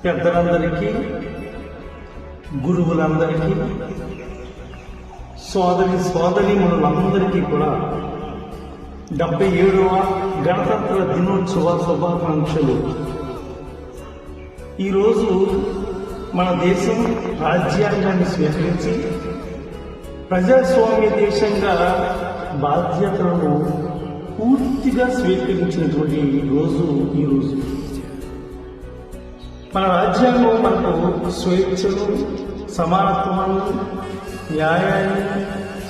పెద్దలందరికీ, గురువులందరికీ, సోదరీమణులందరికీ కూడా 77వ గణతంత్ర దినోత్సవ శుభాకాంక్షలు. ఈరోజు మన దేశం రాజ్యాంగాన్ని స్వీకరించి ప్రజాస్వామ్య దేశంగా బాధ్యతలను పూర్తిగా స్వీకరించినటువంటి రోజు ఈరోజు. మన రాజ్యాంగం మనకు స్వేచ్ఛను, సమానత్వాన్ని, న్యాయాన్ని,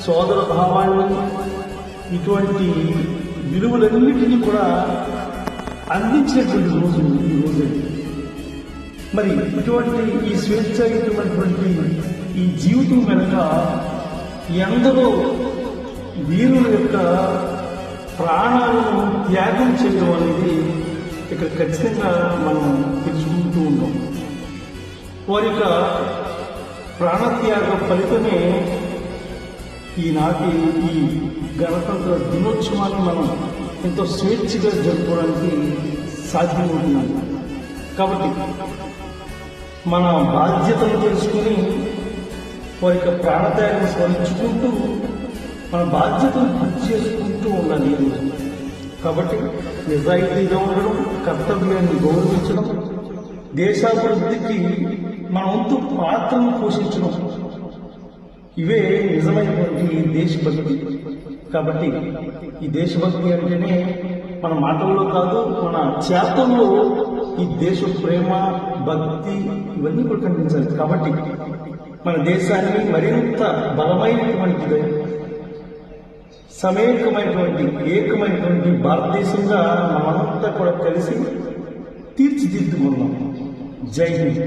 సోదర భావాన్ని, ఇటువంటి విలువలన్నిటినీ కూడా అందించినటువంటి రోజు ఈ రోజు. మరి ఇటువంటి ఈ స్వేచ్ఛాయుతమైనటువంటి ఈ జీవితం వెనుక ఎందరో వీరుల యొక్క ప్రాణాలను త్యాగం చేయడం అనేది ఇక్కడ ఖచ్చితంగా మనం తెలుసుకుంటూ ఉన్నాం. వారి యొక్క ప్రాణత్యాగ ఫలితమే ఈనాటి ఈ గణతంత్ర దినోత్సవాన్ని మనం ఎంతో స్వేచ్ఛగా జరుపుకోవడానికి సాధ్యమవుతుంది. కాబట్టి మన బాధ్యతను తెలుసుకుని వారి యొక్క ప్రాణత్యాగం స్మరించుకుంటూ మన బాధ్యతను పూర్తి చేసుకుంటూ ఉండాలి. కాబట్టి నిజాయితీగా ఉండడం, కర్తవ్యాన్ని గౌరవించడం, దేశాభివృద్ధికి మన వంతు పాత్రను పోషించడం, ఇవే నిజమైనటువంటి దేశభక్తి. కాబట్టి ఈ దేశభక్తి అంటేనే మన మాటల్లో కాదు, మన చేతల్లో ఈ దేశ ప్రేమ, భక్తి ఇవన్నీ కూడా కనిపించాలి. కాబట్టి మన దేశాన్ని మరింత బలమైనటువంటిది, ఏకమైనటువంటి భారతదేశంగా మనమంతా కూడా కలిసి తీర్చిదిద్దుకున్నాం. జై హింద్.